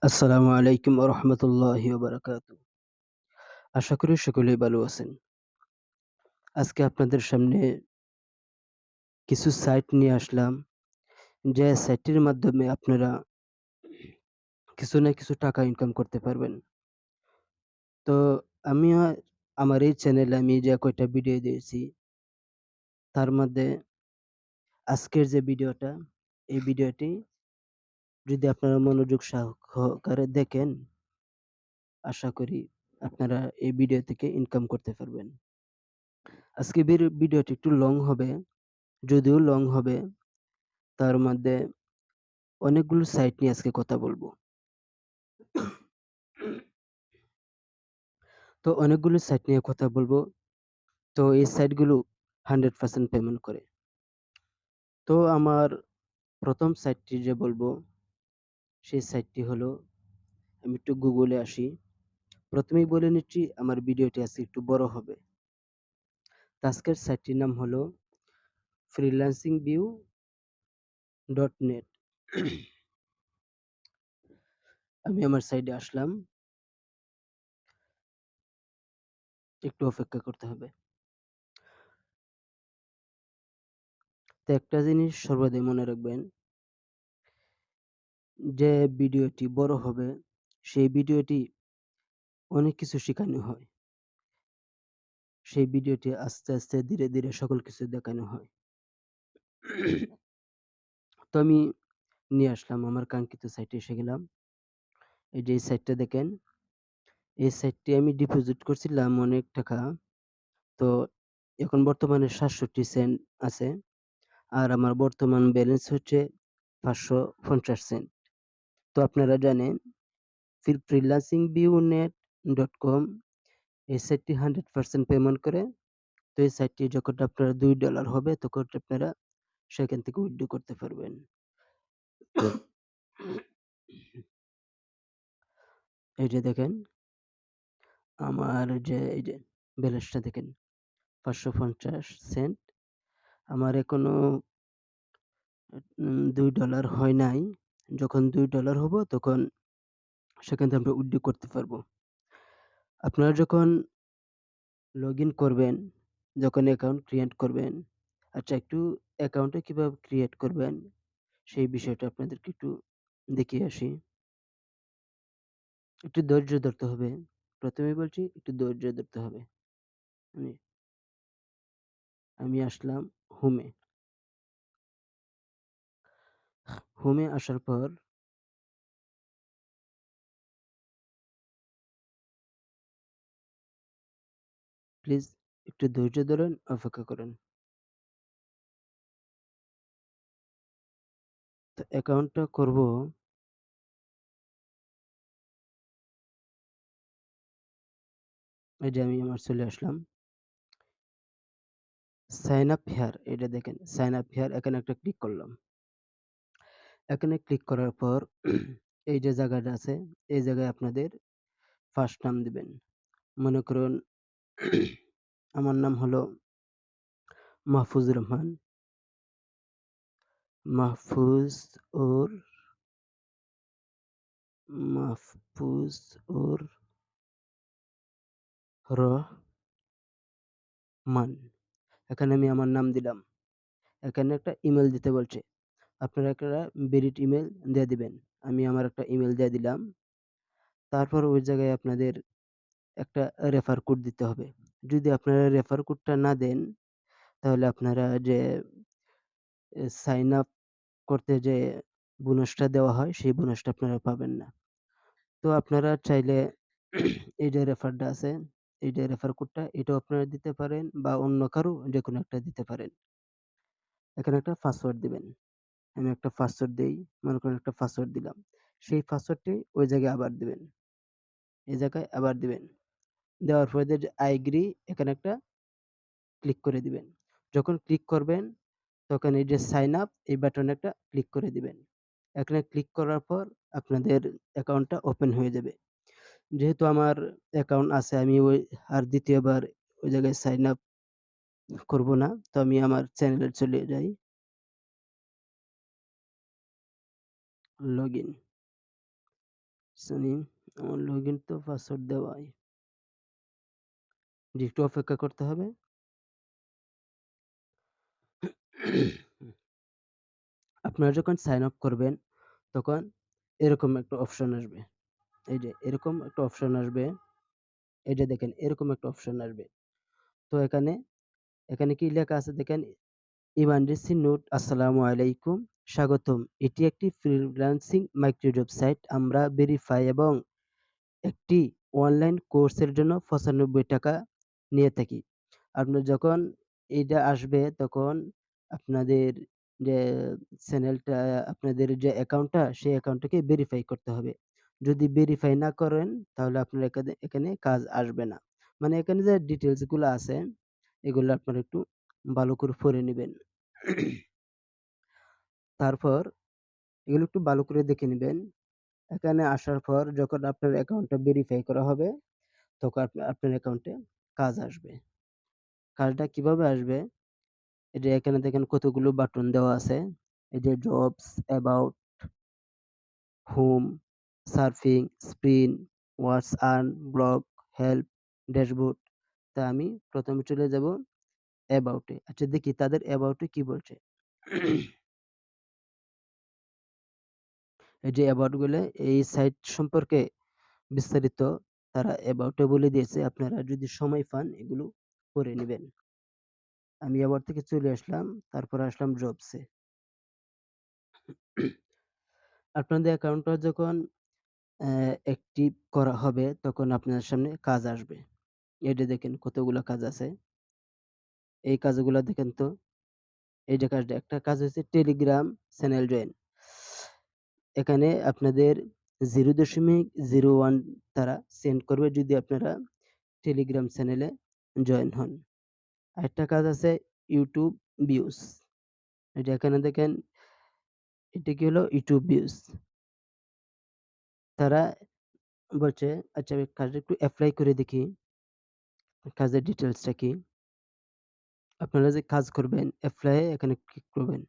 আসসালামু আলাইকুম ওয়া রাহমাতুল্লাহি ওয়া বারাকাতুহু। আশা করি সকলেই ভালো আছেন। আজকে আপনাদের সামনে কিছু সাইট নিয়ে আসলাম, যে সাইটটির মাধ্যমে আপনারা কিছু না কিছু টাকা ইনকাম করতে পারবেন। তো আমি আমার এই চ্যানেলে আমি যে কয়টা ভিডিও দিয়েছি, তার মধ্যে আজকের যে ভিডিওটা, এই ভিডিওটি যদি আপনারা মনোযোগ সহকারে দেখেন, আশা করি আপনারা এই ভিডিও থেকে ইনকাম করতে পারবেন। আজকে ভিডিওটি একটু লং হবে, যদিও লং হবে, তার মধ্যে অনেকগুলো সাইট নিয়ে আজকে কথা বলবো। তো অনেকগুলো সাইট নিয়ে কথা বলবো। তো এই সাইটগুলো 100% পেমেন্ট করে। তো আমার ১ম সাইটটি যে বলবো, সেই সাইটটি হলো, আমি একটু গুগলে আসি। ১ম এই বলে নিচ্ছি আমার ভিডিওটি আজকে একটু বড় হবে। তো আজকের সাইটটির নাম হলো freelancingview.net। আমি আমার সাইটে আসলাম। একটু অপেক্ষা করতে হবে। তো একটা জিনিস সর্বদাই মনে রাখবেন, যে ভিডিওটি বড় হবে, সেই ভিডিওটি অনেক কিছু শিখানো হয়। সেই ভিডিওটি আস্তে, আস্তে ধীরে, ধীরে সকল কিছু দেখানো হয়। তো আমি নিয়ে আসলাম, আমার কাঙ্ক্ষিত সাইটে এসে গেলাম। এই যে এই সাইটটা দেখেন, এই সাইটটি আমি ডিপোজিট করছিলাম অনেক টাকা। তো এখন বর্তমানে ৬৭ সেন্ট আছে। আর আমার বর্তমান ব্যালেন্স হচ্ছে ৫৫০ সেন্ট। তো আপনারা জানেন freelancingviewnet.com, এই সাইটটি 100% পেমেন্ট করে। তো এই সাইটটি যখন আপনার $২ হবে, তখন আপনারা সেখান থেকে উইথড্র করতে পারবেন। এই যে দেখেন, আমার যে এই যে ব্যালেন্সটা দেখেন, ৫৫০ সেন্ট। আমার এখনো $২ হয় নাই। যখন $২ হবো, তখন সেখান থেকে আমরা উইথড্র করতে পারবো। আপনারা যখন লগইন করবেন, যখন অ্যাকাউন্ট ক্রিয়েট করবেন, আচ্ছা একটু অ্যাকাউন্টটা কিভাবে ক্রিয়েট করবেন, সেই বিষয়টা আপনাদেরকে একটু দেখিয়ে আসি। একটু ধৈর্য ধরতে হবে। ১ম এই বলছি, একটু ধৈর্য ধরতে হবে। আমি আমি আসলাম হোমে। হোমে আসার পর প্লিজ একটু ধৈর্য ধরেন, অপেক্ষা করেন। তো অ্যাকাউন্টটা করব। এই যে আমি আমার চলে আসলাম। সাইন আপ হেয়ার, এটা দেখেন সাইন আপ হেয়ার, এখানে একটা ক্লিক করলাম। এখানে ক্লিক করার পর এই যে জায়গাটা আছে, এই জায়গায় আপনাদের ফার্স্ট নাম দিবেন। মনে করুন আমার নাম হলো মাহফুজুর রহমান। মাহফুজ উর মাহফুজ উর রহমান। এখানে আমি আমার নাম দিলাম। এখানে একটা ইমেল দিতে বলছে। আপনারা একটা ভ্যালিড ইমেল দিয়ে দিবেন। আমি আমার একটা ইমেল দিয়ে দিলাম। তারপর ওই জায়গায় আপনাদের একটা রেফার কোড দিতে হবে। যদি আপনারা রেফার কোডটা না দেন, তাহলে আপনারা যে সাইন আপ করতে যে বোনাসটা দেওয়া হয়, সেই বোনাসটা আপনারা পাবেন না। তো আপনারা চাইলে এই যে রেফারটা আছে, এই যে রেফার কোডটা, এটাও আপনারা দিতে পারেন বা অন্য কারো যেকোনো একটা দিতে পারেন। এখানে একটা পাসওয়ার্ড দিবেন। আমি একটা পাসওয়ার্ড দেই। মনে করেন একটা পাসওয়ার্ড দিলাম। সেই পাসওয়ার্ডটি ওই জায়গায় আবার দিবেন। এই জায়গায় আবার দিবেন। দেওয়ার পরে যে I agree, এখানে একটা ক্লিক করে দিবেন। যখন ক্লিক করবেন, তখন এই যে সাইন আপ, এই বাটনে একটা ক্লিক করে দিবেন। এখানে ক্লিক করার পর আপনাদের অ্যাকাউন্টটা ওপেন হয়ে যাবে। যেহেতু আমার অ্যাকাউন্ট আছে, আমি আর দ্বিতীয়বার ওই জায়গায় সাইন আপ করব না। তো আমি আমার চ্যানেলে চলে যাই। লগইন। সনি আমার লগইন তো পাসওয়ার্ড দেওয়াই। জি, একটু অপেক্ষা করতে হবে। আপনারা যখন সাইন আপ করবেন তখন এরকম একটা অপশন আসবে। এই যে এরকম একটা অপশন আসবে। এই যে দেখেন এরকম একটা অপশন আসবে। তো এখানে কি লেখা আছে দেখেন, ইমার্জেন্সি নোট আসসালামু আলাইকুম, স্বাগতম। এটি একটি ফ্রিল্যান্সিং মাইক্রো জব সাইট। আমরা ভেরিফাই এবং একটি অনলাইন কোর্সের জন্য ৳৯৫ নিয়ে থাকি। আপনার যখন এইটা আসবে তখন আপনাদের যে চ্যানেলটা, আপনাদের যে অ্যাকাউন্টটা সেই অ্যাকাউন্টটাকে ভেরিফাই করতে হবে। যদি ভেরিফাই না করেন তাহলে আপনার এখানে কাজ আসবে না। মানে এখানে যে ডিটেইলস গুলো আছে এগুলো আপনারা একটু ভালো করে পড়ে নিবেন। তারপর এগুলো একটু ভালো করে দেখে নিবেন। এখানে আসার পর যখন আপনার অ্যাকাউন্টটা ভেরিফাই করা হবে তখন আপনার অ্যাকাউন্টে কাজ আসবে। কাজটা কিভাবে আসবে? এই যে এখানে দেখেন কতগুলো বাটন দেওয়া আছে। এই যে jobs, about, home, surfing, spin, what's earn, blog, help, dashboard. তা আমি ১ম এ চলে যাব অ্যাবাউট এ। আচ্ছা দেখি তাদের অ্যাবাউট এ কি বলছে। এই যে অ্যাবাউট গুলো এই সাইট সম্পর্কে বিস্তারিত তারা অ্যাবাউট এ বলে দিয়েছে। আপনারা যদি সময় পান এগুলো পড়ে নিবেন। আমি অ্যাবাউট থেকে চলে আসলাম। তারপর আসলাম জবস এ। আপনাদের অ্যাকাউন্টটা যখন অ্যাক্টিভ করা হবে তখন আপনার সামনে কাজ আসবে। এই যে দেখেন কতগুলা কাজ আছে। এই কাজগুলা দেখেন তো। এই যে কাজটা, একটা কাজ হচ্ছে টেলিগ্রাম চ্যানেল জয়েন। এখানে আপনাদের 0.01 তারা সেন্ড করবে যদি আপনারা টেলিগ্রাম চ্যানেলে জয়েন হন। আরেকটা কাজ আছে ইউটিউব ভিউজ। এই যে এখানে দেখেন এটা কি হলো ইউটিউব ভিউজ। তারা বলছে আচ্ছা আমি কাজটা একটু এপ্লাই করে দেখি। কাজের ডিটেইলসটা কি? আপনারা যে কাজ করবেন এপ্লাই এ এখানে ক্লিক করবেন।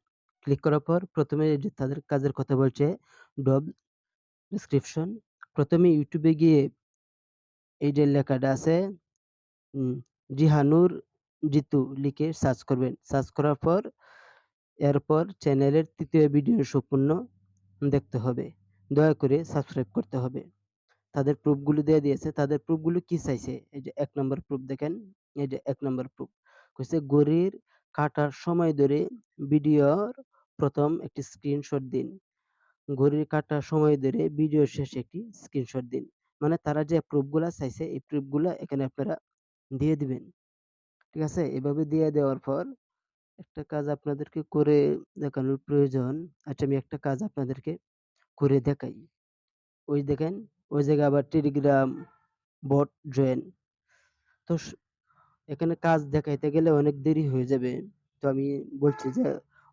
ক্লিক করার পর ১ম এ যে তাদের কাজের কথা বলছে জব ডেসক্রিপশন। ১ম এ YouTube এ গিয়ে এই যে লেখাটা আছে উম জিহানুর জিতু লিখে সার্চ করবেন। সার্চ করার পর এরপর চ্যানেলের ৩য় ভিডিও সম্পূর্ণ দেখতে হবে। দয়া করে সাবস্ক্রাইব করতে হবে। তাদের প্রুফ গুলো দিয়ে দিয়েছে। তাদের প্রুফ গুলো কি চাইছে? এই যে ১ নাম্বার প্রুফ দেখেন। এই যে ১ নাম্বার প্রুফ। কইছে ঘড়ির কাঁটার সময় ধরে ভিডিওর ১ম একটি স্ক্রিনশট দিন। ঘড়ির কাঁটার সময় ধরে ভিডিওর শেষে একটি স্ক্রিনশট দিন। মানে তারা যে প্রুফ গুলা চাইছে এই প্রুফ গুলা এখানে আপনারা দিয়ে দিবেন। ঠিক আছে? এভাবে দিয়ে দেওয়ার পর একটা কাজ আপনাদেরকে করে দেখানোর প্রয়োজন। আচ্ছা আমি একটা কাজ আপনাদেরকে করে দেখাই। ওই দেখেন, ওই জায়গায় আবার টেলিগ্রাম বট জয়েন। তো এখানে কাজ দেখাইতে গেলে অনেক দেরি হয়ে যাবে। তো আমি বলছি যে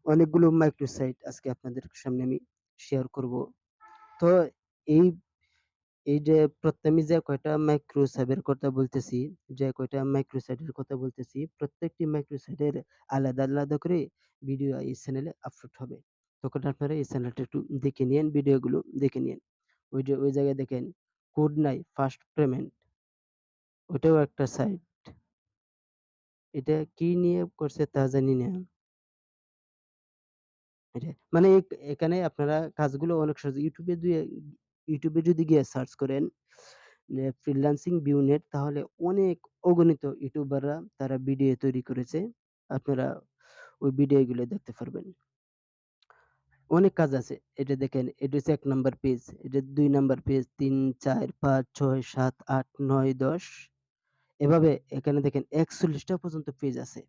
অনেকগুলো মাইক্রো সাইট আজকে আপনাদের সামনে আমি শেয়ার করব। তো এই এই যে আমি যে কয়টা মাইক্রো সাইটের কথা বলতেছি, যে কয়টা মাইক্রো সাইটের কথা বলতেছি, প্রত্যেকটি মাইক্রো সাইটের আলাদা, আলাদা করে ভিডিও এই চ্যানেলে আপলোড হবে। তখন আপনারা এই চ্যানেলটা একটু দেখে নিয়েন, ভিডিওগুলো দেখে নিয়েন। ওই যে ওই জায়গায় দেখেন কোড নাই ফার্স্ট পেমেন্ট, ওটাও একটা সাইট। এটা কি নিয়ে করছে তা জানি না। এটা মানে এখানে আপনারা কাজগুলো অনেক সহজ। YouTube এ যদি গিয়ে সার্চ করেন যে ফ্রিল্যান্সিং ভিউনেট তাহলে অনেক অগণিত ইউটিউবাররা তারা ভিডিও তৈরি করেছে। আপনারা ওই ভিডিওগুলো দেখতে পারবেন। অনেক কাজ আছে। এটা দেখেন এটা হচ্ছে ১ নাম্বার পেজ, এটা ২ নাম্বার পেজ, ৩, ৪, ৫, ৬, ৭, ৮, ৯, ১০ এভাবে এখানে দেখেন ৪১ টা পর্যন্ত পেজ আছে।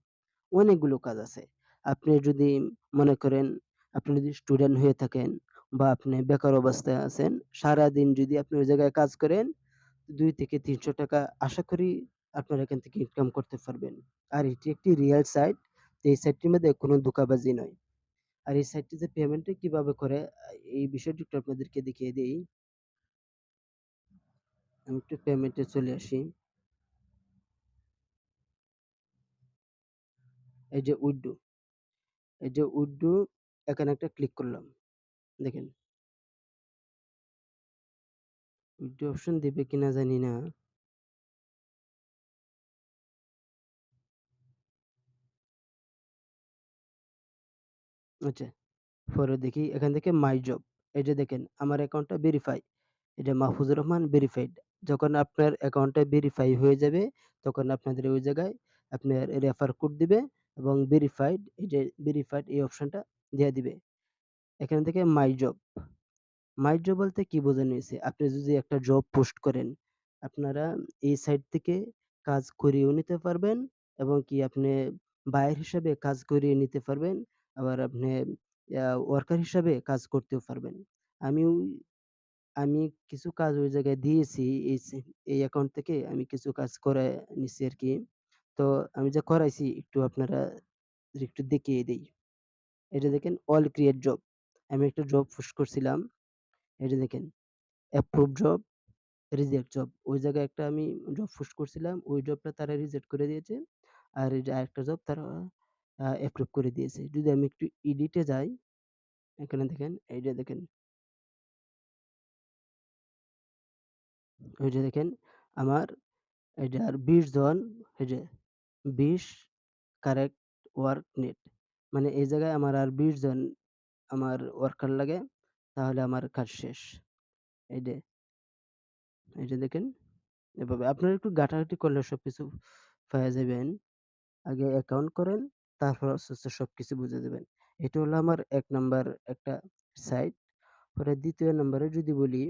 অনেকগুলো কাজ আছে। আপনি যদি মনে করেন আপনি যদি স্টুডেন্ট হয়ে থাকেন বা আপনি বেকার অবস্থায় আছেন, সারাদিন যদি আপনি ওই জায়গায় কাজ করেন ৳২ থেকে ৳৩০০ আশা করি আপনারা এখান থেকে ইনকাম করতে পারবেন। আর এটি একটি রিয়াল সাইট। এই সাইটটির মধ্যে কোনো ধোঁকাবাজি নয়। আর এই সাইটটিতে পেমেন্টটা কিভাবে করে এই বিষয়টি একটু আপনাদেরকে দেখিয়ে দেই। আমি একটু পেমেন্টে চলে আসি। এই যে উইথড্র, এই যে উইথড্র এখানে একটা ক্লিক করলাম। দেখেন উইথড্র অপশন দিবে কিনা জানি না। আচ্ছা, পরে দেখি এখান থেকে মাই জব। এই যে দেখেন আমার অ্যাকাউন্টটা ভেরিফাই। এটা মাহফুজুর রহমান ভেরিফাইড। যখন আপনার অ্যাকাউন্টটা ভেরিফাই হয়ে যাবে তখন আপনাদের ওই জায়গায় আপনার রেফার কোড দিবে এবং ভেরিফাইড, এই যে ভেরিফাইড এই অপশনটা দিয়ে দিবে। এখান থেকে মাই জব। মাই জব বলতে কি বোঝানো হয়েছে? আপনি যদি একটা জব পোস্ট করেন, আপনারা এই সাইট থেকে কাজ করিয়েও নিতে পারবেন এবং কি আপনি বায়ার হিসাবে কাজ করিয়ে নিতে পারবেন। আবার আপনি ওয়ার্কার হিসাবে কাজ করতেও পারবেন। আমিও আমি কিছু কাজ ওই জায়গায় দিয়েছি। এই অ্যাকাউন্ট থেকে আমি কিছু কাজ করায় নিছি আরকি। তো আমি যা করাইছি একটু আপনারা একটু দেখিয়ে দেই। এটা দেখেন অল ক্রিয়েট জব। আমি একটা জব পোস্ট করছিলাম। এটা দেখেন অ্যাপ্রুভ জব, রিজেক্ট জব। ওই জায়গায় একটা আমি জব পোস্ট করছিলাম। ওই জবটা তারা রিজেক্ট করে দিয়েছে। আর এই যে আরেকটা জব তারা অ্যাপ্রুভ করে দিয়েছে। যদি আমি একটু এডিটে যাই, এখানে দেখেন, এই যে দেখেন, ওই যে দেখেন আমার এই যে আর ২০ জন, এই যে ২০ কারেক্ট ওয়ার্ক নেট। মানে এই জায়গায় আমার আর ২০ জন আমার ওয়ার্কার লাগে, তাহলে আমার কাজ শেষ। এই যে, এই যে দেখেন, এভাবে আপনারা একটু ঘাটাঘাটি করলে সবকিছু পাওয়া যাবেন। আগে অ্যাকাউন্ট করেন, তারপর আস্তে, আস্তে সবকিছু বুঝে যাবেন। এটা হলো আমার ১ নাম্বার একটা সাইট। পরে ২য় নাম্বারে যদি বলি,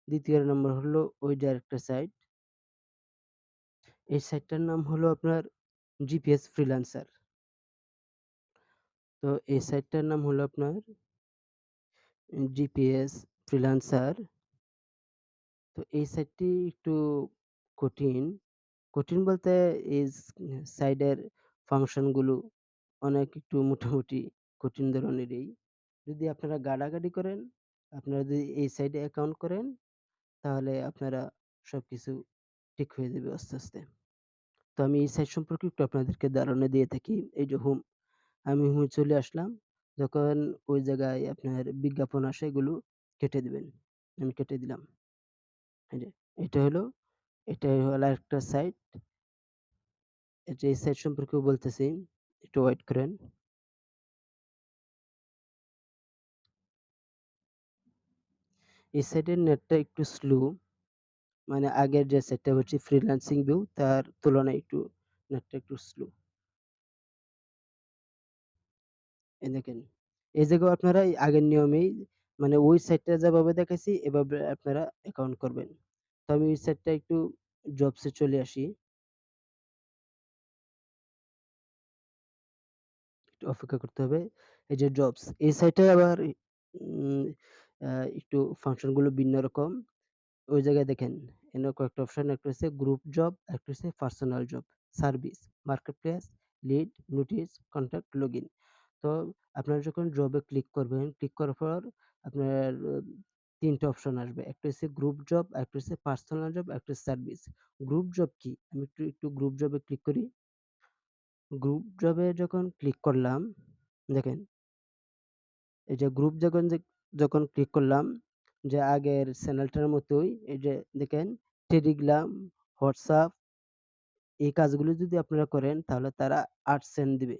২য় নাম্বার হলো ওইটার আরেকটা সাইট। এই সাইটটার নাম হলো আপনার জিপিএস ফ্রিল্যান্সার। তো এই সাইটটার নাম হলো আপনার জিপিএস ফ্রিল্যান্সার। তো এই সাইটটি একটু কঠিন। কঠিন বলতে এই সাইডের ফাংশন গুলো অনেক একটু মোটামুটি কঠিন ধরনেরই। যদি আপনারা গাড়াগাড়ি করেন, আপনারা যদি এই সাইডে অ্যাকাউন্ট করেন, তাহলে আপনারা সবকিছু ঠিক হয়ে যাবে আস্তে, আস্তে। তো আমি এই সাইট সম্পর্কে একটু আপনাদেরকে ধারণা দিয়ে থাকি। এই যে আমি হোমে চলে আসলাম। যখন ওই জায়গায় আপনার বিজ্ঞাপন আসে এগুলো কেটে দিবেন। আমি কেটে দিলাম। এই যে এটা হলো, এটাই হলো আরেকটা সাইট। এটা এই সাইট সম্পর্কেও বলতেছি। একটু ওয়েট করেন। এই সাইটের নেটটা একটু স্লো। মানে আগের যে সাইটটা হচ্ছে ফ্রিল্যান্সিং ভিউ তার তুলনায় একটু নেটটা একটু স্লো। এই দেখেন। এই জায়গায় আপনারা এই আগের নিয়মেই মানে ওই সাইটটা যেভাবে দেখাইছি এভাবে আপনারা অ্যাকাউন্ট করবেন। তো আমি ওই সাইটটা একটু জবস এ চলে আসি। একটু অপেক্ষা করতে হবে। এই যে জবস এই সাইটে আবার উম আ একটু ফাংশন গুলো ভিন্ন রকম। ওই জায়গায় দেখেন এখানে কয়েকটা অপশন, একটা হচ্ছে গ্রুপ জব, একটা হচ্ছে personal job, service, market place, lead, notice, contact, login. তো আপনারা যখন জবে ক্লিক করবেন, ক্লিক করার পর আপনার ৩ টা অপশন আসবে। একটা হচ্ছে গ্রুপ জব, একটা হচ্ছে পার্সোনাল জব, একটা হচ্ছে সার্ভিস। গ্রুপ জব কি? আমি একটু গ্রুপ জবে ক্লিক করি। গ্রুপ জবে যখন ক্লিক করলাম, দেখেন এই যে গ্রুপ যখন ক্লিক করলাম, যে আগের চ্যানেলটার মতোই এই যে দেখেন টেলিগ্রাম, হোয়াটসঅ্যাপ এই কাজগুলো যদি আপনারা করেন তাহলে তারা ৮ সেন্ট দিবে।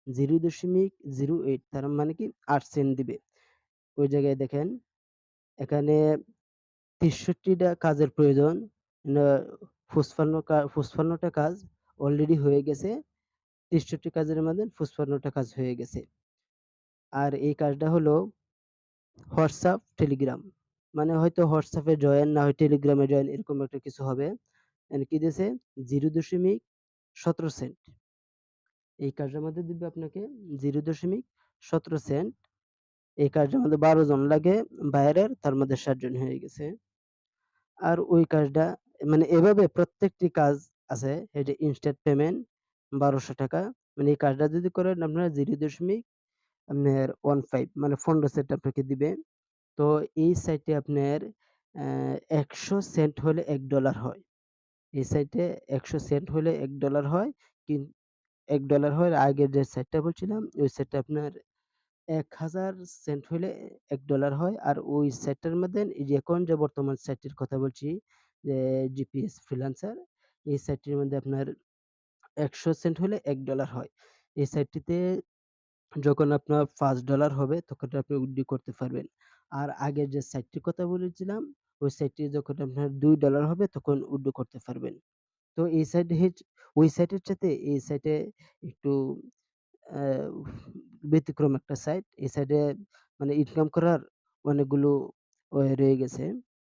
0.08 তার মানে কি ৮ সেন্ট দিবে। ওই জায়গায় দেখেন এখানে ৬৩ টা কাজের প্রয়োজন। না ৫৫ টা কাজ অলরেডি হয়ে গেছে। ৬৩ কাজের মধ্যে ৫৫ টা কাজ হয়ে গেছে। আর এই কাজটা হলো হোয়াটসঅ্যাপ, টেলিগ্রাম। মানে হয়তো হোয়াটসঅ্যাপ এ জয়েন না হয় টেলিগ্রামে জয়েন এরকম একটা কিছু হবে। এখানে কি দিয়েছে 0.১৭ সেন্ট। এই কাজের মধ্যে দিবে আপনাকে 0.১৭ সেন্ট। এই কাজের মধ্যে ১২ জন লাগে বাইরের, তার মধ্যে ৬০ জন হয়ে গেছে। আর ওই কাজটা মানে এভাবে প্রত্যেকটি কাজ আছে। এই যে ইনস্ট্যান্ট পেমেন্ট ৳১২০০ মানে এই কাজটা যদি করেন আপনার 0.15 মানে ১৫ সেন্ট আপনাকে দিবে। তো এই সাইটে আপনার ১০০ সেন্ট হলে $১ হয়। এই সাইটে ১০০ সেন্ট হলে $১ হয়। কিন $১ হয়। আগের যে সাইটটা বলছিলাম ওই সাইটটা আপনার 1000 সেন্ট হইলে $1 হয়। আর ওই সাইটটার মধ্যে এই যে এখন যে বর্তমান সাইটটির কথা বলছি যে জিপিএস ফ্রিল্যান্সার, এই সাইটটির মধ্যে আপনার 100 সেন্ট হলে $1 হয়। এই সাইটটিতে যখন আপনার $5 হবে তখন আপনি উইথড্র করতে পারবেন। আর আগের যে সাইটটির কথা বলেছিলাম, ওই সাইটটি যখন আপনার $2 হবে তখন উইথড্র করতে পারবেন। তো এই সাইটে ওই সাইটের চাইতে এই সাইটে একটু আ ব্যতিক্রম একটা সাইট। এই সাইটে মানে ইনকাম করার অনেকগুলো ওয়ে রয়ে গেছে।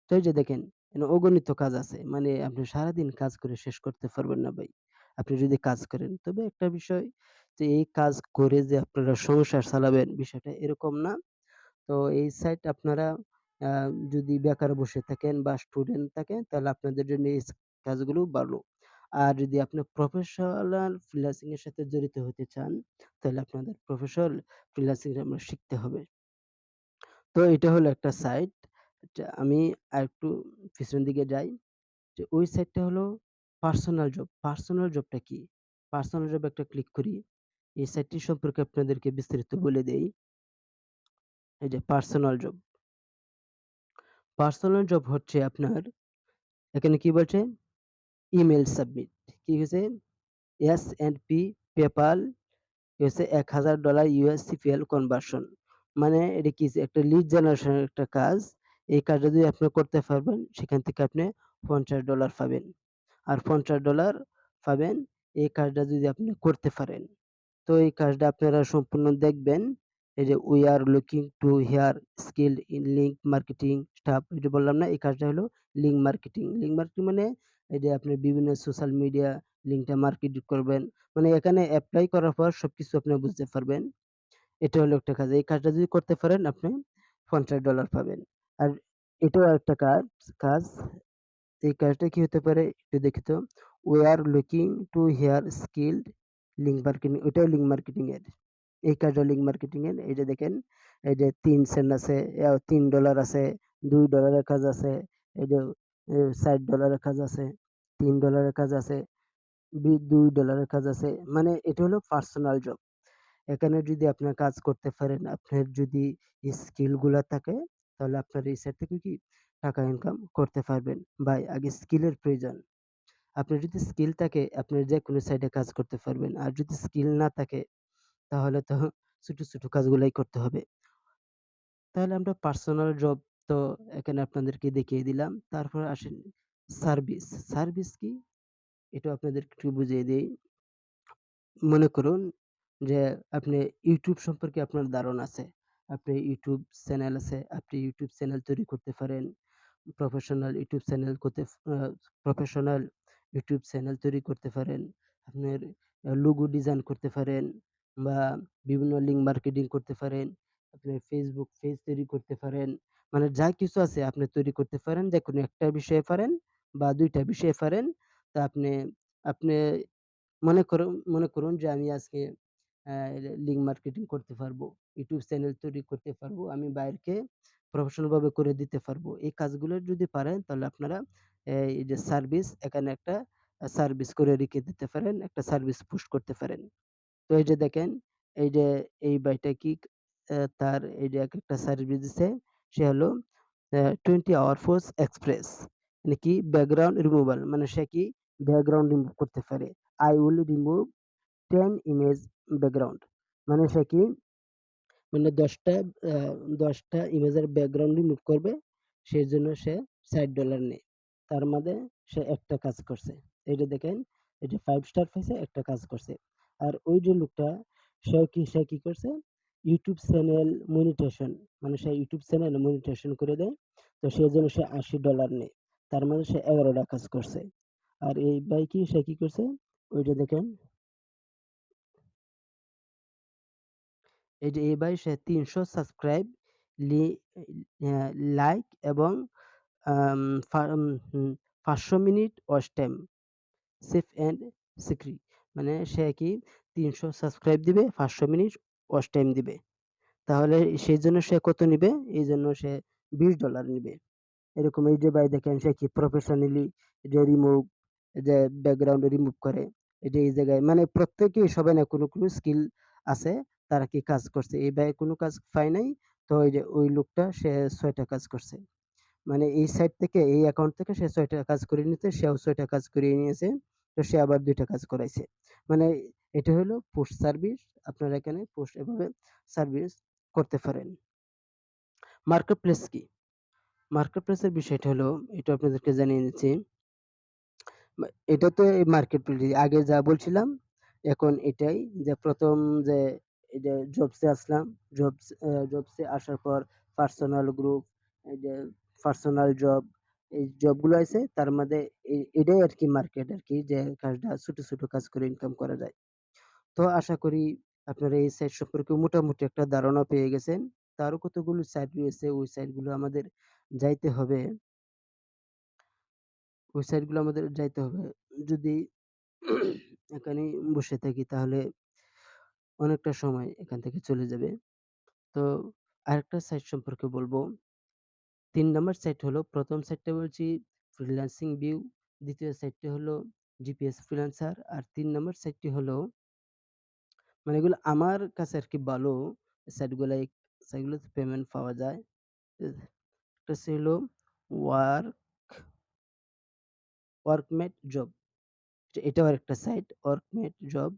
তো এই যে দেখেন, এখানে অগণিত কাজ আছে। মানে আপনি সারাদিন কাজ করে শেষ করতে পারবেন না ভাই। আপনি যদি কাজ করেন। তবে একটা বিষয় যে এই কাজ করে যে আপনারা সংসার চালাবেন বিষয়টা এরকম না। তো এই সাইট আপনারা আ যদি বেকার বসে থাকেন বা স্টুডেন্ট থাকেন তাহলে আপনাদের জন্য এই কাজগুলো ভালো। আর যদি আপনি প্রফেশনাল ফ্রিল্যান্সিং এর সাথে জড়িত হতে চান, তাহলে আপনাদের প্রফেশনাল ফ্রিল্যান্সিং আমরা শিখতে হবে। তো এটা হলো একটা সাইট। আমি আরেকটু পিছনের দিকে যাই। যে ওই সাইটটা হলো পার্সোনাল জব। পার্সোনাল জবটা কি? পার্সোনাল জব একটা ক্লিক করি। এই সাইটটি সম্পর্কে আপনাদেরকে বিস্তারিত বলে দেই। এই যে পার্সোনাল জব। পার্সোনাল জব হচ্ছে আপনার এখানে কি বলছে? Email submit. কি হয়েছে? S&P, PayPal কি হচ্ছে $1000 USCPL কনভার্সন। মানে এটা কি একটা লিড জেনারেশন এর একটা কাজ। এই কাজটা যদি আপনি করতে পারবেন সেখান থেকে আপনি $50 পাবেন। আর $50 পাবেন এই কাজটা যদি আপনি করতে পারেন। তো এই কাজটা আপনারা সম্পূর্ণ দেখবেন। এই যে we are looking to hire skilled in link marketing staff এই যে বললাম না? এই কাজটা হলো লিঙ্ক মার্কেটিং। লিঙ্ক মার্কেটিং মানে এই যে আপনি বিভিন্ন সোশ্যাল মিডিয়া লিঙ্কটা মার্কেট করবেন। মানে এখানে এপ্লাই করার পর সবকিছু আপনি বুঝতে পারবেন। এটা হলো একটা কাজ। এই কাজটা যদি করতে পারেন আপনি $50 পাবেন। আর এটাও আরেকটা কাজ এই কাজটা কি হতে পারে একটু দেখি তো। We are looking to hire skilled link marketing ওইটাও লিঙ্ক মার্কেটিং এর। এই কাজটা লিঙ্ক মার্কেটিং এর। এই যে দেখেন এই যে ৩ সেন্ট আছে, $3 আছে, $2 এর কাজ আছে, এই যে $60 এর কাজ আছে, $3 এর কাজ আছে, $2 এর কাজ আছে। মানে এটা হলো পার্সোনাল জব। এখানে যদি আপনার কাজ করতে পারেন, আপনার যদি স্কিল গুলা থাকে তাহলে আপনার এই সাইট থেকে কি টাকা ইনকাম করতে পারবেন। ভাই আগে স্কিলের প্রয়োজন। আপনার যদি স্কিল থাকে আপনি যেকোনো সাইটে কাজ করতে পারবেন। আর যদি স্কিল না থাকে তাহলে তো ছোট, ছোট কাজগুলাই করতে হবে। তাহলে আমরা পার্সোনাল জব তো এখানে আপনাদেরকে দেখিয়ে দিলাম। তারপরে আসেন সার্ভিস। সার্ভিস কি? এটাও আপনাদেরকে একটু বুঝিয়ে দেই। মনে করুন যে আপনি YouTube সম্পর্কে আপনার ধারণা আছে। আপনি YouTube চ্যানেল আছে, আপনি YouTube চ্যানেল তৈরি করতে পারেন। প্রফেশনাল ইউটিউব চ্যানেল করতে আ প্রফেশনাল ইউটিউব চ্যানেল তৈরি করতে পারেন। আপনার লোগো ডিজাইন করতে পারেন বা বিভিন্ন লিঙ্ক মার্কেটিং করতে পারেন। আপনি Facebook পেজ তৈরি করতে পারেন। মানে যা কিছু আছে আপনি তৈরি করতে পারেন। যেকোনো একটা বিষয়ে পারেন বা ২ টা বিষয়ে পারেন। তা আপনি মনে করুন যে আমি আজকে অ্যা লিঙ্ক মার্কেটিং করতে পারবো। ইউটিউব চ্যানেল তৈরি করতে পারবো। আমি বাইরকে প্রফেশনাল ভাবে করে দিতে পারবো। এই কাজগুলো যদি পারেন তাহলে আপনারা এই যে সার্ভিস এখানে একটা সার্ভিস করে রেখে দিতে পারেন। একটা সার্ভিস পোস্ট করতে পারেন। তো এই যে দেখেন, এই যে এই ভাইটা কি তার এই যে একেকটা সার্ভিস দিছে। সে হলো 20 আওয়ার ফোর্স এক্সপ্রেস। মানে কি ব্যাকগ্রাউন্ড রিমুভাল মানে সে কি ব্যাকগ্রাউন্ড রিমুভ করতে পারে। I will remove 10 image background মানে সে কি মানে ১০ টা ইমেজের ব্যাকগ্রাউন্ড রিমুভ করবে। সেজন্য সে $৬০ নেয়। তার মানে সে একটা কাজ করছে। এই যে দেখেন, এই যে 5 স্টার পাইছে একটা কাজ করছে। আর ওই যে লোকটা সে কি করছে? YouTube চ্যানেল মনিটাইজেশন মানে সে YouTube চ্যানেল মনিটাইজেশন করে দেয়। তো সেজন্য সে $৮০ নেয়। তার মানে সে ১১ টা কাজ করছে। আর এই ভাই কি সে কি করছে? ওই যে দেখেন এই যে এই ভাই সে ৩০০ সাবস্ক্রাইব লি অ্যা লাইক এবং আম ফা উম হুম ৫০০ minute watch time safe and Sikri মানে সে কি ৩০০ সাবস্ক্রাইব দিবে, ৫০০ মিনিট ওয়াচ টাইম দিবে। তাহলে সেইজন্য সে কত নিবে? এইজন্য সে $20 নিবে। এরকম এই যে ভাই দেখেন সে কি প্রফেশনালি যে রিমুভ যে ব্যাকগ্রাউন্ড রিমুভ করে। এই যে এই জায়গায় মানে প্রত্যেকেই সবাই না কোনো স্কিল আছে। তারা কি কাজ করছে। এই ভাই কোনো কাজ পায় নাই। তো ওই যে ওই লোকটা সে ৬ টা কাজ করছে। মানে এই সাইট থেকে এই অ্যাকাউন্ট থেকে সে ৬ টা কাজ করে নিতে, সেও ৬ টা কাজ করিয়ে নিয়েছে। তো সে আবার ২ টা কাজ করাইছে। মানে এটা হলো পোস্ট সার্ভিস। আপনারা এখানে পোস্ট এভাবে সার্ভিস করতে পারেন। মার্কেট প্লেস কি? মার্কেট প্লেসের বিষয়টা হলো, এটা আপনাদেরকে জানিয়ে নিচ্ছি। এটা তো এই মার্কেট প্লেস আগে যা বলছিলাম, এখন এটাই যে ১ম যে এই যে জবসে আসলাম। জবসে আসার পর পার্সোনাল গ্রুপ, এই যে পার্সোনাল জব, এই জবগুলো আছে তার মধ্যে এটাই আরকি মার্কেট আরকি, যে কাজটা ছোট, ছোট কাজ করে ইনকাম করা যায়। তো আশা করি আপনারা এই সাইট সম্পর্কে মোটামুটি একটা ধারণা পেয়ে গেছেন। তো আরো কতগুলো সাইট রয়েছে, ওই সাইটগুলো আমাদের যাইতে হবে। ওই সাইটগুলো আমাদের যাইতে হবে। যদি এখানেই বসে থাকি তাহলে অনেকটা সময় এখান থেকে চলে যাবে। তো আরেকটা সাইট সম্পর্কে বলব। ৩ নাম্বার সাইট হলো, ১ম সাইটটা বলছি ফ্রিল্যান্সিং ভিউ, ২য় সাইটটি হলো জিপিএস ফ্রিল্যান্সার, আর ৩ নাম্বার সাইটটি হলো, মানে এগুলো আমার কাছে আরকি ভালো সাইটগুলাই, সাইটগুলোতে পেমেন্ট পাওয়া যায়। এ একটা ছিল ওয়ার্ক ওয়ার্কমেট জব। এটাও আরেকটা সাইট ওয়ার্কমেট জব।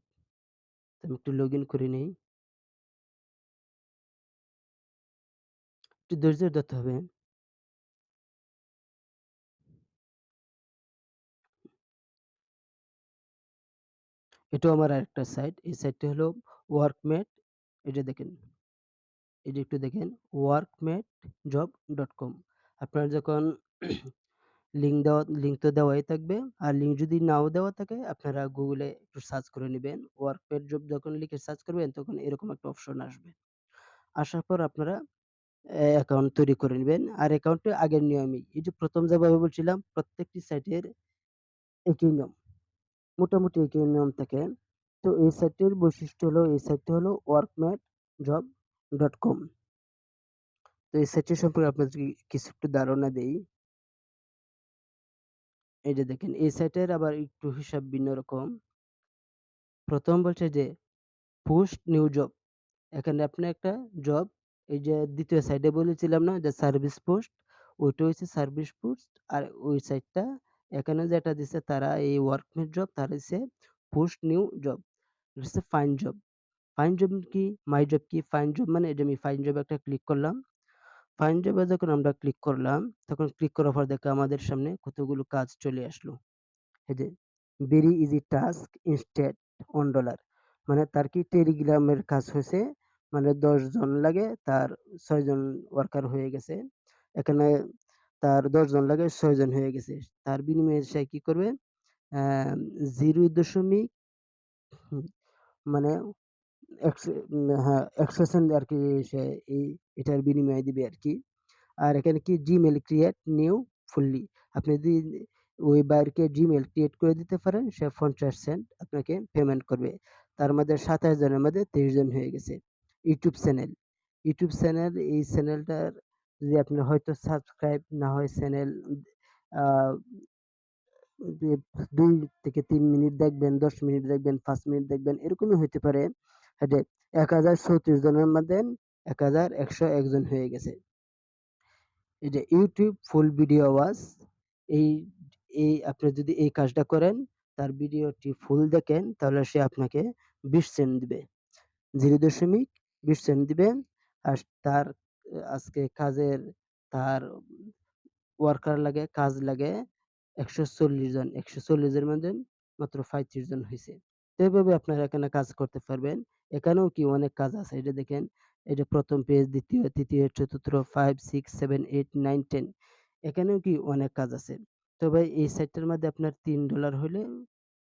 তো আমি একটু লগইন করে নেই। একটু ধৈর্য ধরতে হবে। এটাও আমার আরেকটা সাইট। এই সাইটটা হলো ওয়ার্কমেট। এই যে দেখেন, এই যে একটু দেখেন workmatjob.com। আপনারা যখন লিঙ্ক তো দেওয়াই থাকবে। আর লিঙ্ক যদি নাও দেওয়া থাকে আপনারা গুগলে একটু সার্চ করে নিবেন। ওয়ার্কমেট জব যখন লিখে সার্চ করবেন তখন এরকম একটা অপশন আসবে। আসার পর আপনারা অ্যাকাউন্ট তৈরি করে নিবেন। আর অ্যাকাউন্টে আগের নিয়মেই, এই যে ১ম যেভাবে বলছিলাম প্রত্যেকটি সাইটের একই নিয়ম। মোটামুটি একই নিয়ম থাকে। তো এই সাইটের বৈশিষ্ট্য হলো, এই সাইটটা হলো workmatjob.com। তো এই সাইটটি সম্পর্কে আপনাদেরকে কিছু একটু ধারণা দেই। এই যে দেখেন, এই সাইটের আবার একটু হিসাব ভিন্ন রকম। ১ম বলছে যে পোস্ট নিউ জব। এখানে আপনি একটা জব, এই যে ২য় সাইডে বলেছিলাম না যে সার্ভিস পোস্ট, ওইটা হচ্ছে সার্ভিস পোস্ট। আর ওই সাইটটা এখানে যেটা দিছে তারা এই ওয়ার্কমেট জব, তার হইছে পোস্ট নিউ জব। এটা হচ্ছে ফাইন্ড জব। ফাইন্ড জব কি? মাই জব কি? ফাইন্ড জব মানে এই যে আমি ফাইন্ড জবে একটা ক্লিক করলাম। ফাইন্ড জবে যখন আমরা ক্লিক করলাম, তখন ক্লিক করার পর দেখো আমাদের সামনে কতগুলো কাজ চলে আসলো। এই যে ভেরি ইজি টাস্ক ইনস্টেড $1, মানে তার কি টেলিগ্রামের কাজ হয়েছে, মানে ১০ জন লাগে তার ৬ জন ওয়ার্কার হয়ে গেছে। এখানে তার ১০ জন লাগে ৬ জন হয়ে গেছে। তার বিনিময়ে সে কি করবে? অ্যা ০ হুম, মানে ১০০ হ্যাঁ, ১০০ সেন্ট আরকি সে এই এটার বিনিময়ে দিবে আরকি। আর এখানে কি Gmail ক্রিয়েট নিউ ফুললি। আপনি যদি ওই বাইরকে Gmail ক্রিয়েট করে দিতে পারেন, সে ৫০ সেন্ট আপনাকে পেমেন্ট করবে। তার মধ্যে ২৭ জনের মধ্যে ৩০ জন হয়ে গেছে। YouTube channel. ইউটিউব চ্যানেল, এই চ্যানেলটার যদি আপনার হয়তো সাবস্ক্রাইব না হয় চ্যানেল, আ যে ২ থেকে ৩ মিনিট দেখবেন, ১০ মিনিট দেখবেন, ৫ মিনিট দেখবেন, এরকমই হইতে পারে। যে ১০৩৬ জনের মধ্যে ১১০১ জন হয়ে গেছে। এই যে ইউটিউব ফুল ভিডিও ওয়াচ, এই এই আপনি যদি এই কাজটা করেন, তার ভিডিওটি ফুল দেখেন তাহলে সে আপনাকে ২০ সেন্ট দিবে। ০.২০ সেন্ট দিবে। আর তার আজকে কাজের, তার ওয়ার্কার লাগে, কাজ লাগে ১৪০ জন। ১৪০ এর মধ্যে মাত্র ৩৫ জন হইছে। তো এভাবে আপনারা এখানে কাজ করতে পারবেন। এখানেও কি অনেক কাজ আছে। এই যে দেখেন, এই যে ১ম পেজ, ২য়, ৩য়, ৪র্থ, ৫, ৬, ৭, ৮, ৯, ১০, এখানেও কি অনেক কাজ আছে। তো ভাই এই সাইটটার মধ্যে আপনার $৩ হলে,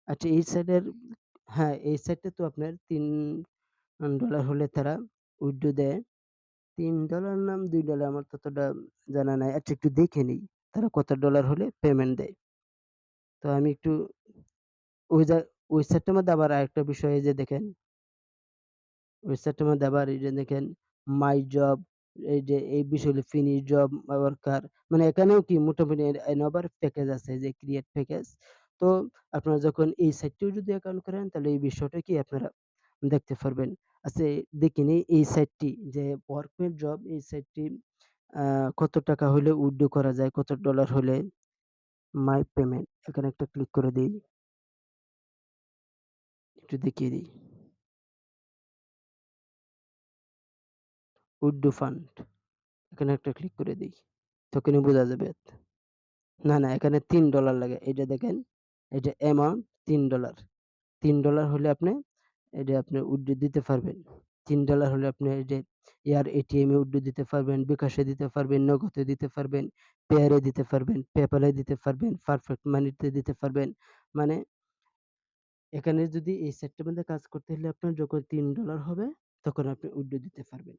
আচ্ছা এই সাইটের, হ্যাঁ, এই সাইটে তো আপনার $৩ হলে তারা উইথড্র দেয়। $৩ না $২ আমার ততটা জানা নাই। আচ্ছা একটু দেখে নেই। তারা কত ডলার হলে পেমেন্ট দেয়। তো আমি একটু ওই যা ওই সাইটটার মধ্যে আবার আরেকটা বিষয়, এই যে দেখেন, ওয়েবসাইটটার মধ্যে আবার এই যে দেখেন মাই জব, এই যে এই বিষয় হলো ফিনিশ জব ওয়ার্কার, মানে এখানেও কি মোটামুটি আবার প্যাকেজ আছে যে ক্রিয়েট প্যাকেজ। তো আপনারা যখন এই সাইটটিও যদি অ্যাকাউন্ট করেন তাহলে এই বিষয়টা কি আপনারা দেখতে পারবেন। আচ্ছা, দেখিনি এই সাইটটি যে ওয়ার্কমেট জব, এই সাইটটি আ কত টাকা হইলে উইথড্র করা যায়? কত ডলার হলে মাই পেমেন্ট, এখানে একটা ক্লিক করে দেই। একটু দেখিয়ে দিই। উইথড্র ফান্ড, এখানে একটা ক্লিক করে দেই। তখনই বোঝা যাবে। না, না, এখানে $3 লাগে। এই যে দেখেন, এই যে অ্যামাউন্ট $3, $3 হলে আপনি এটা আপনি উইথড্র দিতে পারবেন। $3 হলে আপনি এই যে ইয়ার এটিএম এ উইথড্র দিতে পারবেন, বিকাশে দিতে পারবেন, নগদে দিতে পারবেন, পেয়ারে দিতে পারবেন, পেপ্যাল এ দিতে পারবেন, পারফেক্ট মানিতে দিতে পারবেন। মানে এখানে যদি এই সেটটার মধ্যে কাজ করতে হলে আপনার যখন $3 হবে তখন আপনি উইথড্র দিতে পারবেন।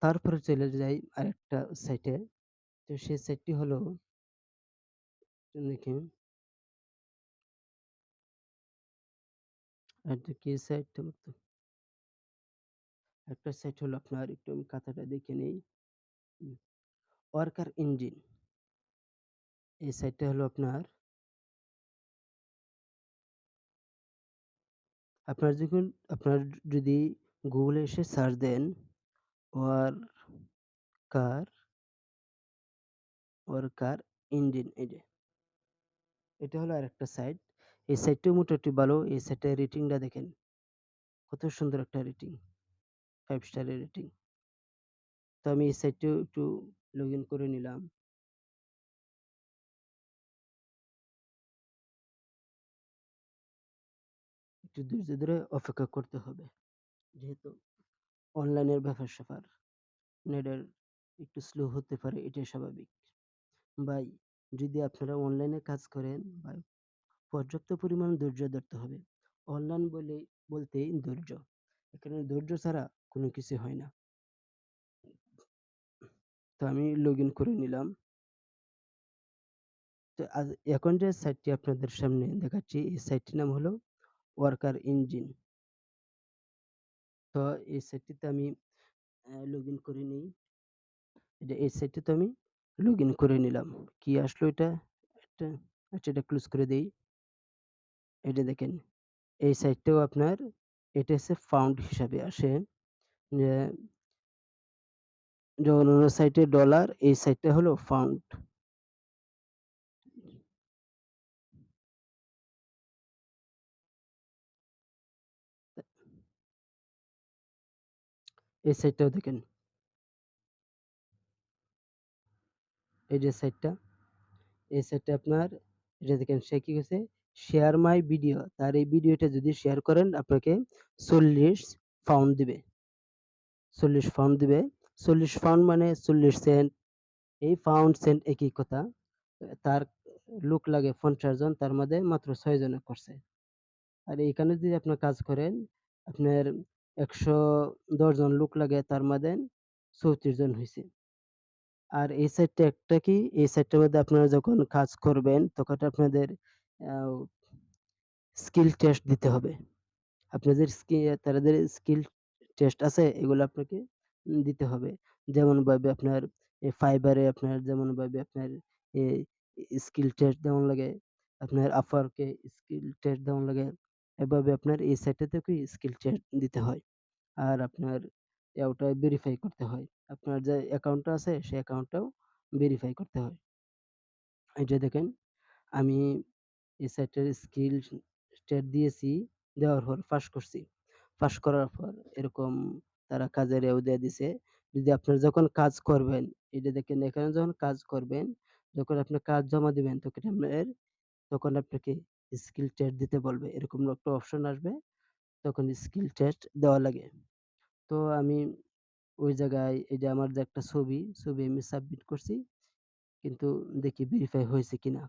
তারপরে চলে যাই আরেকটা সাইটে। তো সেই সাইটটি হলো, দেখি এটা কি সাইট, একটা সাইট হলো আপনার, একটু আমি খাতাটা দেখে নেই। ওয়ার্কার ইঞ্জিন, এই সাইটটা হলো আপনার, আপনার যখন আপনার যদি গুগলে এসে সার্চ দেন ওয়ার্কার ওয়ার্কার ইঞ্জিন, এই যে এটা হলো আরেকটা সাইট। এই সাইটটাও মোটামুটি ভালো। এই সাইটের রেটিংটা দেখেন, কত সুন্দর একটা রেটিং, 5 স্টারের রেটিং। তো আমি এই সাইটটাও একটু লগ ইন করে নিলাম। একটু ধৈর্য ধরে অপেক্ষা করতে হবে, যেহেতু অনলাইনের ব্যাপার-স্যাপার, নেটের একটু স্লো হতে পারে, এটাই স্বাভাবিক। ভাই, যদি আপনারা অনলাইনে কাজ করেন ভাই, পর্যাপ্ত পরিমাণ ধৈর্য ধরতে হবে। অনলাইন বলতেই ধৈর্য। এখানে ধৈর্য ছাড়া কোনো কিছু হয় না। তো আমি লগ ইন করে নিলাম। তো এখন যে সাইটটি আপনাদের সামনে দেখাচ্ছি, এই সাইটটির নাম হলো ওয়ার্কার ইঞ্জিন। তো এই সাইটটিতে আমি লগ ইন করে নিই। এই সাইটটিতে আমি লগ ইন করে নিলাম। কি আসলো এটা? এটা আচ্ছা, এটা ক্লোজ করে দেই। এটা দেখেন, এই সাইটটাও আপনার, এটা হচ্ছে পাউন্ড হিসাবে আসে। যে যেমন অন্য সাইটে ডলার, এই সাইটটা হলো পাউন্ড। এই সাইটটাও দেখেন, এই যে সাইটটা, এই সাইটটা আপনার, এটা দেখেন সে কি করছে, শেয়ার মাই ভিডিও। তার এই ভিডিওটা যদি শেয়ার করেন আপনাকে 40 পাউন্ড দিবে। 40 পাউন্ড দিবে। 40 পাউন্ড মানে 40 সেন্ট। এই পাউন্ড সেন্ট একই কথা। তার লোক লাগে 50 জন, তার মধ্যে মাত্র 6 জনে করছে। আর এখানে যদি আপনার কাজ করেন, আপনার 110 জন লোক লাগে, তার মধ্যে 34 জন হইছে। আর এই সাইটটা একটা কি, এই সাইটটার মধ্যে আপনারা যখন কাজ করবেন তখন আপনাদের আ স্কিল টেস্ট দিতে হবে। আপনাদের তাদের স্কিল টেস্ট আছে, এগুলো আপনাকে দিতে হবে। যেমনভাবে আপনার Fiverr এ আপনার যেমনভাবে আপনার এ স্কিল টেস্ট দেওয়ান লাগে, আপনার Upwork এ স্কিল টেস্ট দেওয়ান লাগে। এভাবে আপনার এই সাইটটাতেও কি স্কিল টেস্ট দিতে হয়। আর আপনার ওটা ভেরিফাই করতে হয়। আপনার যে অ্যাকাউন্টটা আছে সেই অ্যাকাউন্টটাও ভেরিফাই করতে হয়। এই যে দেখেন, আমি এই সাইটের স্কিল টেস্ট দিয়েছি, দেওয়ার পর পাস করছি। পাস করার পর এরকম তারা কাজের এও দিয়ে দিছে। যদি আপনারা যখন কাজ করবেন, এই যে দেখেন এখানে যখন কাজ করবেন, যখন আপনি কাজ জমা দিবেন তখন আপনাকে স্কিল টেস্ট দিতে বলবে। এরকম একটা অপশন আসবে, তখন স্কিল টেস্ট দেওয়া লাগে। তো আমি ওই জায়গায় এই যে আমার যে একটা ছবি আমি সাবমিট করছি। কিন্তু দেখি ভেরিফাই হয়েছে কিনা।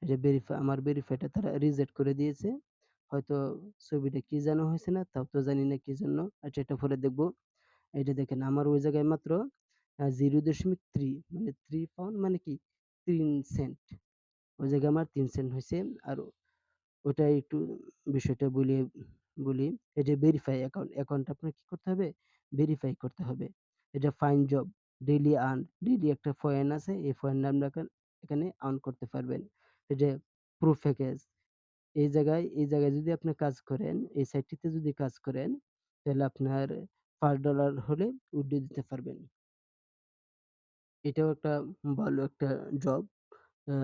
এই যে আমার ভেরিফাইটা তারা রিজেক্ট করে দিয়েছে। হয়তো ছবিটা কি যেন হয়েছে না, তাও তো জানি না কি জন্য। আচ্ছা, এটা পরে দেখব। এই যে দেখেন আমার ওই জায়গায় মাত্র 0.3 মানে 3 পাউন্ড মানে কি 3 সেন্ট। ওই জায়গায় আমার 3 সেন্ট হইছে। আর ওটাই একটু বিষয়টা বলি। এই যে ভেরিফাই অ্যাকাউন্ট, অ্যাকাউন্টটা আপনার কি করতে হবে? ভেরিফাই করতে হবে। এটা find job, daily earn, daily একটা পয়েন্ট আছে। এই পয়েন্ট আমরা এখানে আর্ন করতে পারবেন। এই যে প্রো প্যাকেজ, এই জায়গায় যদি আপনি কাজ করেন, এই সাইটটিতে যদি কাজ করেন, তাহলে আপনার $5 হলে উইথড্র দিতে পারবেন। এটাও একটা ভালো একটা জব। আ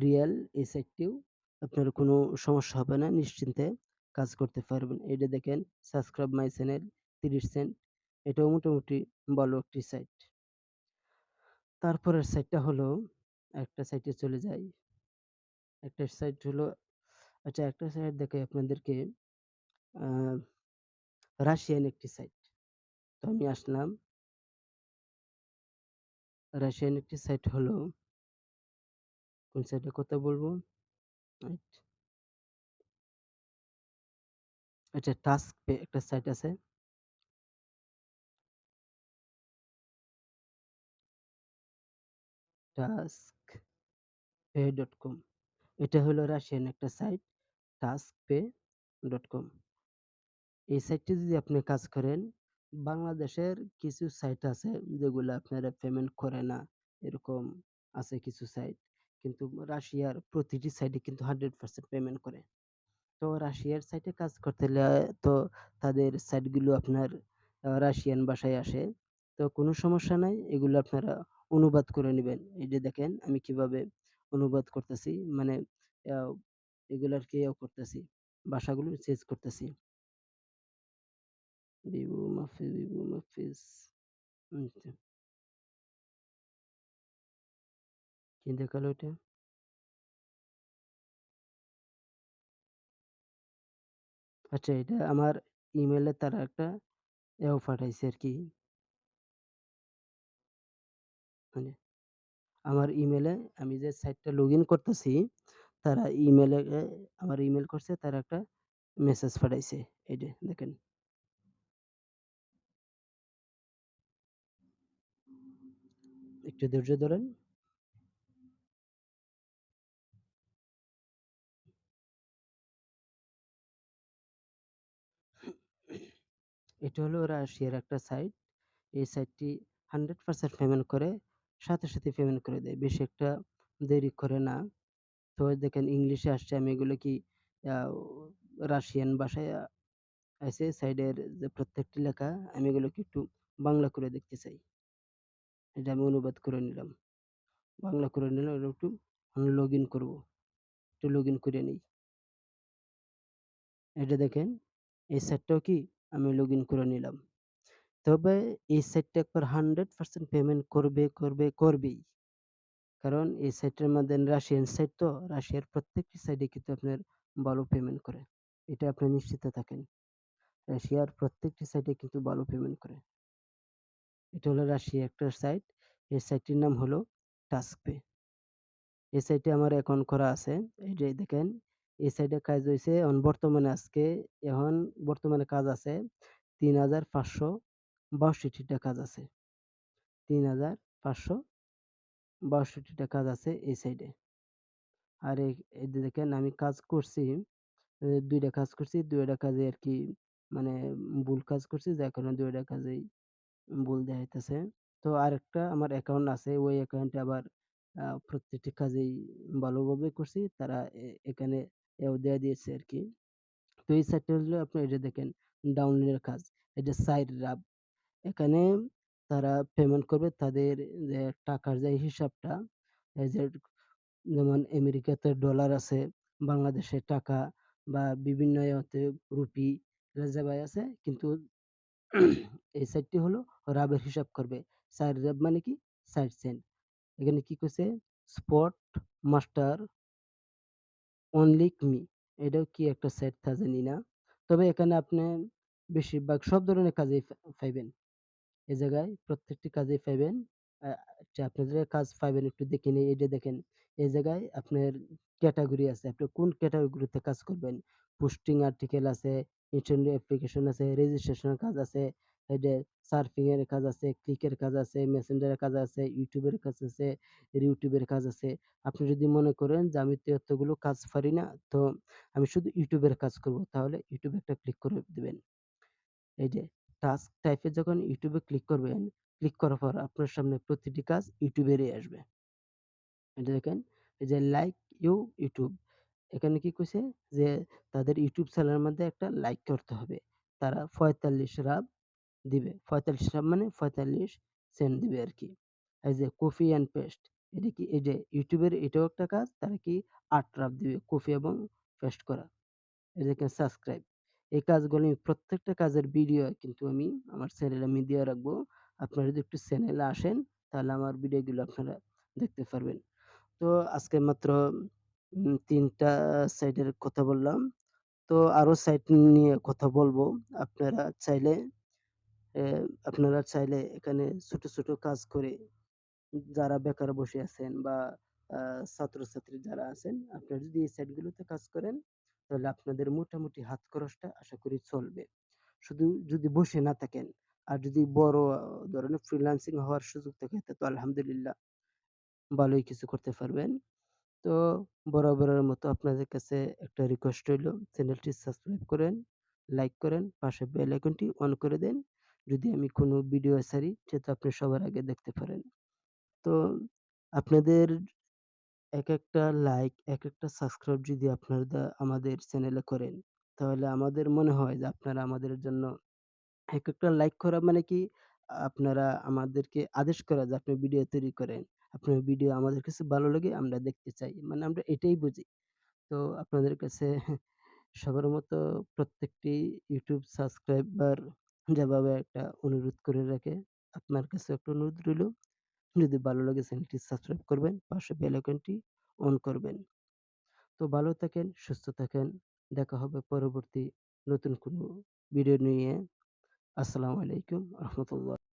রিয়াল এই সাইটটিও আপনার কোনো সমস্যা হবে না। নিশ্চিন্তে কাজ করতে পারবেন। এই যে দেখেন সাবস্ক্রাইব মাই চ্যানেল ৩০ সেন্ট। এটাও মোটামুটি ভালো একটি সাইট। তারপরের সাইটটা হলো একটা সাইটে চলে যাই। একটা সাইট হলো আচ্ছা একটা সাইট দেখাই আপনাদেরকে। আ রাশিয়ান একটি সাইট। তো আমি আসলাম। রাশিয়ান একটি সাইট হলো কোন সাইটের কথা বলবো? রাইট। আচ্ছা টাস্ক পে একটা সাইট আছে। taskpay.com এটা হলো রাশিয়ান একটা সাইট taskpay.com এই সাইটে যদি আপনি কাজ করেন, বাংলাদেশের কিছু সাইট আছে যেগুলা আপনারা পেমেন্ট করে না। এরকম আছে কিছু সাইট। কিন্তু রাশিয়ার প্রতিটি সাইটে কিন্তু 100% পেমেন্ট করে। তো রাশিয়ার সাইটে কাজ করতে হলে তো তাদের সাইটগুলো আপনার রাশিয়ান ভাষায় আসে। তো কোনো সমস্যা নাই। এগুলো আপনারা অনুবাদ করে নিবেন। এই যে দেখেন আমি কিভাবে অনুবাদ করতেছি। মানে আ এগুলো আরকি করতেছি। ভাষাগুলো চেঞ্জ করতেছি। বিবু মাহফিজ। আচ্ছা। কি দেখালো এটা? আচ্ছা এটা আমার ইমেইলে তারা একটা পাঠাইছে আরকি। মানে আমার ইমেইলে আমি যে সাইটটা লগইন করতেছি, তারা ইমেইলে আমার ইমেইল করছে তারা একটা মেসেজ পাঠাইছে। এই যে দেখেন। একটু ধৈর্য ধরেন। এটা হলো রাশিয়ার একটা সাইট। এই সাইটটি 100% পেমেন্ট করে, সাথে, সাথে পেমেন্ট করে দেয়। বেশি একটা দেরি করে না। তো দেখেন ইংলিশে আসছে আমি এগুলো কি আ রাশিয়ান ভাষায় আইছে সাইডের যে প্রত্যেকটি লেখা আমি এগুলোকে একটু বাংলা করে দেখতে চাই। এটা আমি অনুবাদ করে নিলাম। বাংলা করে নিলাম এটা একটু লগইন করব। একটু লগইন করে নেই। এটা দেখেন এই সাইটটাও কি আমি লগইন করে নিলাম। তবে এই সাইটটা একবার 100% পেমেন্ট করবেই। কারণ এই সাইটের মধ্যে রাশিয়ান সাইট তো রাশিয়ার প্রত্যেকটি সাইটে কিন্তু আপনার ভালো পেমেন্ট করে। এটা আপনি নিশ্চিত থাকেন। রাশিয়ার প্রত্যেকটি সাইটে কিন্তু ভালো পেমেন্ট করে। এটা হলো রাশিয়া একটা সাইট। এই সাইটটির নাম হলো টাস্কপে। এই সাইটে আমার অ্যাকাউন্ট করা আছে। এই যে দেখেন এই সাইটে কাজ হইছে বর্তমানে আজকে এখন বর্তমানে কাজ আছে ৩,৫৬২ টা কাজ আছে। ৩,৫৬২ টা কাজ আছে এই সাইডে। আর এই যে দেখেন আমি কাজ করছি ২ টা কাজ করছি। ২ টা কাজে আরকি মানে ভুল কাজ করছি যার কারণে ২ টা কাজেই ভুল দেখাইতেছে। তো আরেকটা আমার অ্যাকাউন্ট আছে। ওই অ্যাকাউন্টে আবার প্রত্যেকটি কাজেই ভালোভাবে করছি। তারা এখানে দেয়া দিয়েছে আরকি। তো এই সাইটটা হলো আপনার এই যে দেখেন ডাউনলোডের কাজ। এই যে সাইট রাব এখানে তারা পেমেন্ট করবে তাদের যে টাকার যে হিসাবটা এই যে যেমন আমেরিকাতে ডলার আছে, বাংলাদেশে টাকা বা বিভিন্ন ইয়েতে রুপি রেজাভায় আছে। কিন্তু এই সাইটটি হলো রাবের হিসাব করবে। রাব মানে কি? ৬০ সেন্ট। এখানে কি কইছে? Spot master only me. এটাও কি একটা সাইট তা জানি না। তবে এখানে আপনি বেশিরভাগ সব ধরনের কাজেই পাইবেন। এ জায়গায় প্রত্যেকটি কাজেই পাইবেন। আ আচ্ছা আপনাদের কাজ পাইবেন একটু দেখে নেই। এই যে দেখেন, এই জায়গায় আপনার ক্যাটেগরি আছে। আপনি কোন ক্যাটেগরিতে কাজ করবেন। পোস্টিং আর্টিকেল আছে, ইন্টারনেট অ্যাপ্লিকেশন আছে, রেজিস্ট্রেশনের কাজ আছে, এই যে সার্ফিং এর কাজ আছে, ক্লিকের কাজ আছে, মেসেঞ্জারের কাজ আছে, ইউটিউবের কাজ আছে, ইউটিউবের কাজ আছে। আপনি যদি মনে করেন যে আমি তো এতগুলো কাজ পারি না, তো আমি শুধু ইউটিউবের কাজ করব। তাহলে ইউটিউবে একটা ক্লিক করে দিবেন। এই যে টাস্ক টাইপে যখন YouTube এ ক্লিক করবেন, ক্লিক করার পর আপনার সামনে প্রতিটি কাজ YouTube এরই আসবে। এই যে দেখেন, এই যে লাইক ইউ YouTube এখানে কি কইছে যে তাদের YouTube চ্যানেলের মধ্যে একটা লাইক করতে হবে। তারা ৪৫ রাব দিবে। ৪৫ রাব মানে ৪৫ সেন্ট দিবে আরকি। এই যে কপি অ্যান্ড পেস্ট এটা কি এই যে YouTube এর এটাও একটা কাজ। তারা কি ৮ রাব দিবে কপি এবং পেস্ট করা। এই যে দেখেন সাবস্ক্রাইব। এই কাজগুলো আমি প্রত্যেকটা কাজের ভিডিও কিন্তু আমি আমার চ্যানেলে আমি দেয়া রাখবো। আপনারা যদি একটু চ্যানেলে আসেন তাহলে আমার ভিডিওগুলো আপনারা দেখতে পারবেন। তো আজকে মাত্র ৩ টা সাইটের কথা বললাম। তো আরো সাইট নিয়ে কথা বলবো। আপনারা চাইলে আপনারা চাইলে এখানে ছোট, ছোট কাজ করে যারা বেকার বসে আছেন বা আ ছাত্রছাত্রী যারা আছেন, আপনারা যদি এই সাইটগুলোতে কাজ করেন, তাহলে আপনাদের মোটামুটি হাত খরচটা আশা করি চলবে। শুধু যদি বসে না থাকেন, আর যদি বড় ধরনের ফ্রিল্যান্সিং হওয়ার সুযোগ থাকে, তা তো আলহামদুলিল্লাহ ভালোই কিছু করতে পারবেন। তো বরাবরের মতো আপনাদের কাছে একটা রিকোয়েস্ট রইলো, চ্যানেলটি সাবস্ক্রাইব করেন, লাইক করেন, পাশে বেল আইকনটি অন করে দেন। যদি আমি কোনো ভিডিও ছাড়ি, যাতে আপনি সবার আগে দেখতে পারেন। তো আপনাদের একেকটা লাইক, একেকটা সাবস্ক্রাইব যদি আপনারা আমাদের চ্যানেলে করেন, তাহলে আমাদের মনে হয় যে আপনারা আমাদের জন্য একেকটা লাইক করা মানে কি আপনারা আমাদেরকে আদেশ করা যে আপনি ভিডিও তৈরি করেন। আপনার ভিডিও আমাদের কাছে ভালো লাগে, আমরা দেখতে চাই। মানে আমরা এটাই বুঝি। তো আপনাদের কাছে সবার মতো প্রত্যেকটি YouTube সাবস্ক্রাইবার যেভাবে একটা অনুরোধ করে রাখে, আপনার কাছেও একটা অনুরোধ রইলো। যদি ভালো লাগে চ্যানেলটি সাবস্ক্রাইব করবেন, পাশে বেল আইকনটি অন করবেন। তো ভালো থাকেন, সুস্থ থাকেন। দেখা হবে পরবর্তী নতুন কোনো ভিডিও নিয়ে। আসসালামু আলাইকুম রাহমাতুল্লাহ।